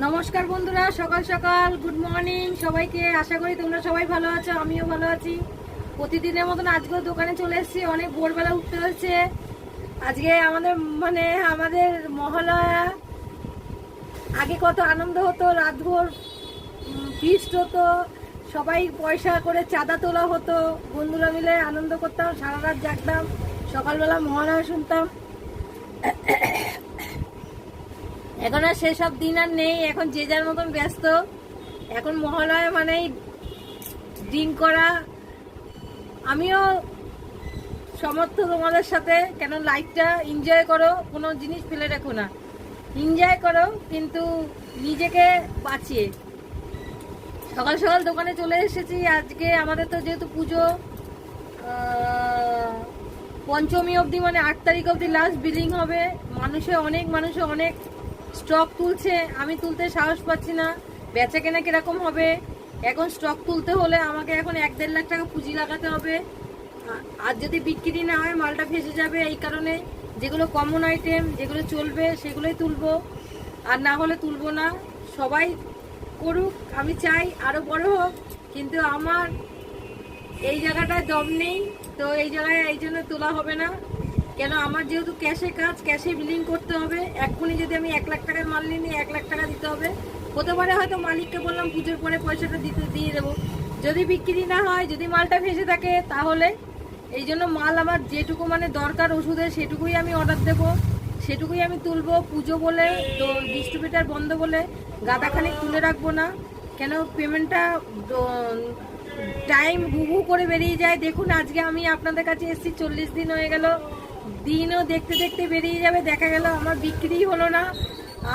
নমস্কার বন্ধুরা, সকাল সকাল গুড মর্নিং সবাইকে। আশা করি তোমরা সবাই ভালো আছো, আমিও ভালো আছি। প্রতিদিনের মতন আজকেও দোকানে চলে এসেছি। অনেক ভোরবেলা উঠতে হচ্ছে আজকে। আমাদের মহালয়া আগে কত আনন্দ হতো, রাতভর ফিস্ট হতো, সবাই পয়সা করে চাঁদা তোলা হতো, বন্ধুরা মিলে আনন্দ করতাম, সারা রাত জাগতাম, সকালবেলা মহালয়া শুনতাম। এখন আর সেসব দিন আর নেই, এখন যে যার মতন ব্যস্ত। এখন মহালয়া মানেই ড্রিঙ্ক করা। আমিও সমর্থ তোমাদের সাথে, কেন লাইফটা এনজয় করো, কোনো জিনিস ফেলে রেখো না, এনজয় করো কিন্তু নিজেকে বাঁচিয়ে। সকাল সকাল দোকানে চলে এসেছি। আজকে আমাদের তো যেহেতু পুজো পঞ্চমী অবধি, মানে 8 তারিখ অবধি লাস্ট বিলিং হবে। অনেক মানুষে অনেক স্টক তুলছে, আমি তুলতে সাহস পাচ্ছি না। বেচা কেনা কিরকম হবে? এখন স্টক তুলতে হলে আমাকে এখন 1-1.5 লাখ টাকা পুঁজি লাগাতে হবে। আর যদি বিক্রি না হয় মালটা ফেসে যাবে। এই কারণে যেগুলো কমন আইটেম, যেগুলো চলবে সেগুলোই তুলবো, আর না হলে তুলবো না। সবাই করুক, আমি চাই আরো বড় হোক, কিন্তু আমার এই জায়গাটায় দম নেই, তো এই জায়গায় এই জন্য তোলা হবে না। কেন, আমার যেহেতু ক্যাশে কাজ, ক্যাশে বিলিং করতে হবে। এক্ষুনি যদি আমি 1 লাখ টাকার মাল নিয়ে 1 লাখ টাকা দিতে হবে। হতে পারে হয়তো মালিককে বললাম পুজোর পরে পয়সাটা দিয়ে দেবো। যদি বিক্রি না হয়, যদি মালটা ফেসে থাকে, তাহলে এই জন্য মাল আমার যেটুকু মানে দরকার ওষুধের, সেটুকুই আমি অর্ডার দেবো, সেটুকুই আমি তুলবো। পুজো বলে তো ডিস্ট্রিবিউটার বন্ধ বলে গাদাখানি তুলে রাখবো না। কেন, পেমেন্টটা টাইম হু করে বেরিয়ে যায়। দেখুন, আজকে আমি আপনাদের কাছে এসেছি, 40 দিন হয়ে গেল। দিনও দেখতে দেখতে বেরিয়ে যাবে, দেখা গেল আমার বিক্রি হলো না,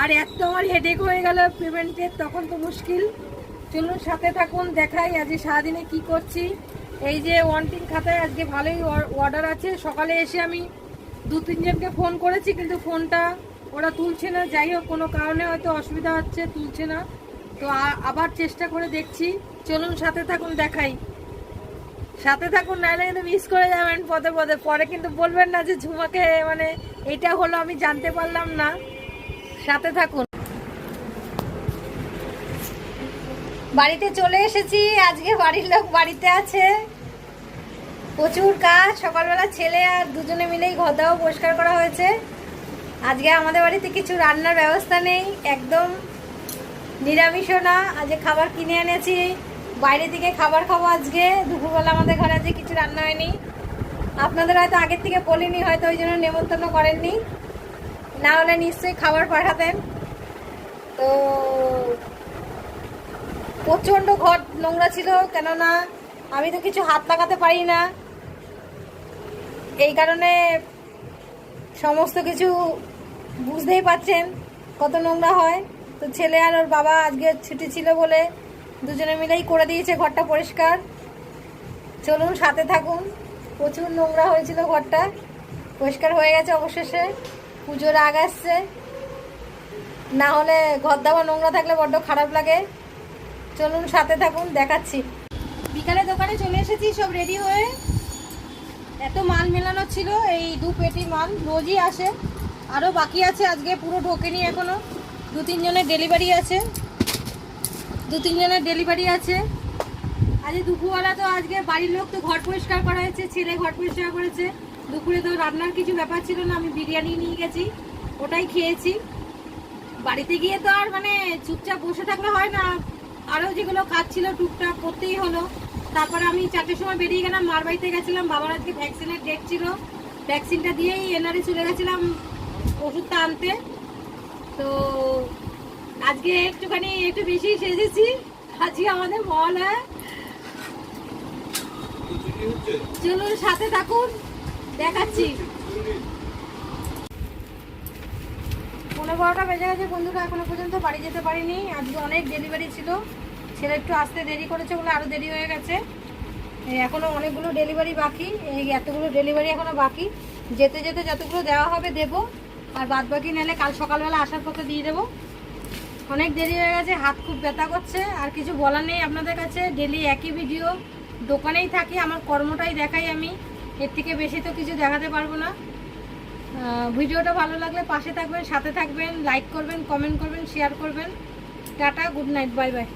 আর এত আমার হেডেক হয়ে গেল পেমেন্টের, তখন তো মুশকিল। চলুন সাথে থাকুন, দেখাই আজকে সারাদিনে কি করছি। এই যে ওয়ান্টিং খাতায় আজকে ভালোই অর্ডার আছে। সকালে এসে আমি 2-3 জনকে ফোন করেছি, কিন্তু ফোনটা ওরা তুলছে না। যাই হোক, কোনো কারণে হয়তো অসুবিধা হচ্ছে, তুলছে না। তো আবার চেষ্টা করে দেখছি। চলুন সাথে থাকুন, দেখাই। সাথে থাকুন, নাহলে কিন্তু মিস করে যাবেন পদে পদে। পরে কিন্তু বলবেন না যে ঝুমাকে মানে এটা হলো আমি জানতে পারলাম না। সাথে থাকুন। বাড়িতে চলে এসেছি। আজকে বাড়ির লোক বাড়িতে আছে, প্রচুর কাজ। সকালবেলা ছেলে আর দুজনে মিলেই ঘর দাও পরিষ্কার করা হয়েছে। আজকে আমাদের বাড়িতে কিছু রান্নার ব্যবস্থা নেই, একদম নিরামিষও না। আজকে খাবার কিনে এনেছি, বাইরে থেকে খাবার খাবো আজকে। দুপুরবেলা আমাদের ঘরে আজকে কিছু রান্না হয়নি। আপনাদের হয়তো আগের থেকে বলিনি, হয়তো ওই জন্য নেমন্তন্ন করেননি, না হলে নিশ্চয়ই খাবার পাঠাতেন। তো প্রচণ্ড ঘর নোংরা ছিল, কেননা আমি তো কিছু হাত লাগাতে পারি না, এই কারণে সমস্ত কিছু বুঝতেই পাচ্ছেন কত নোংরা হয়। তো ছেলে আর ওর বাবা আজকে ছুটি ছিল বলে দুজনে মিলেই করে দিয়েছে ঘরটা পরিষ্কার। চলুন সাথে থাকুন। প্রচুর নোংরা হয়েছিল, ঘরটা পরিষ্কার হয়ে গেছে অবশেষে। পুজোর আগ আসছে, না হলে ঘর দাবা নোংরা থাকলে বড্ড খারাপ লাগে। চলুন সাথে থাকুন, দেখাচ্ছি। বিকালে দোকানে চলে এসেছি, সব রেডি হয়ে। এত মাল মেলানো ছিল, এই 2 পেটি মাল রোজই আসে, আরও বাকি আছে। আজকে পুরো ঢোকেনি এখনো। 2-3 জনের ডেলিভারি আছে, 2-3 জনের ডেলিভারি আছে। আজকে দুপুরবেলা তো আজকে বাড়ির লোক তো ঘর পরিষ্কার করা হয়েছে, ছেলে ঘর পরিষ্কার করেছে। দুপুরে তো রান্নার কিছু ব্যাপার ছিল না, আমি বিরিয়ানি নিয়ে গেছি, ওটাই খেয়েছি। বাড়িতে গিয়ে তো আর মানে চুপচাপ বসে থাকলে হয় না, আরও যেগুলো কাজ ছিল টুকটাক করতেই হলো। তারপরে আমি 4টের সময় বেরিয়ে গেলাম, মার বাড়িতে গেছিলাম। বাবার আজকে ভ্যাকসিনের ডেট ছিল, ভ্যাকসিনটা দিয়েই এনআরই চলে গেছিলাম ওষুধটা আনতে। তো আজকে একটু বেশি সেজেছি। আজকে আমাদের মহালয়া। চলুন সাথে থাকুন, দেখাচ্ছি। 11:15 বেজে গেছে বন্ধুরা, এখনো পর্যন্ত বাড়ি যেতে পারিনি। আজকে অনেক ডেলিভারি ছিল, ছেলে একটু আসতে দেরি করেছে বলে আরও দেরি হয়ে গেছে। এখনও অনেকগুলো ডেলিভারি বাকি, এই এতগুলো ডেলিভারি এখনও বাকি। যেতে যেতে যতগুলো দেওয়া হবে দেবো, আর বাদ বাকি নাহলে কাল সকালবেলা আসার পথে দিয়ে দেবো। অনেক দেরি হয়ে গেছে, হাত খুব ব্যথা করছে। আর কিছু বলার নেই আপনাদের কাছে, ডেলি একই ভিডিও, দোকানেই থাকি, আমার কর্মটাই দেখাই আমি, এর থেকে বেশি তো কিছু দেখাতে পারবো না। ভিডিওটা ভালো লাগলে পাশে থাকবেন, সাথে থাকবেন, লাইক করবেন, কমেন্ট করবেন, শেয়ার করবেন। Tata, good night, bye bye.